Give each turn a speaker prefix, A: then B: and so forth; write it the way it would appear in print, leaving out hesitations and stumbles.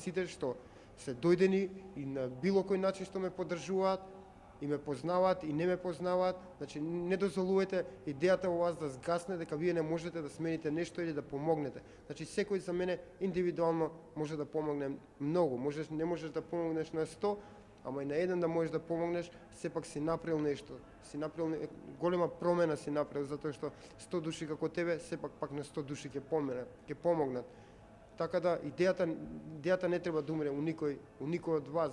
A: сите што се дојдени и на било кој начин што ме поддржуваат, и ме познаваат и не ме познаваат, значи не дозволувате идејата во вас да згасне дека вие не можете да смените нешто или да помогнете. Значи секој за мене индивидуално може да помогне многу, не можеш да помогнеш на 100, ама и на еден да можеш да помогнеш, сепак си направил нешто, си направил голема промена си направил затоа што 100 души како тебе сепак пак на 100 души ќе помогнат. Така да идејата не треба да умре у никој од вас.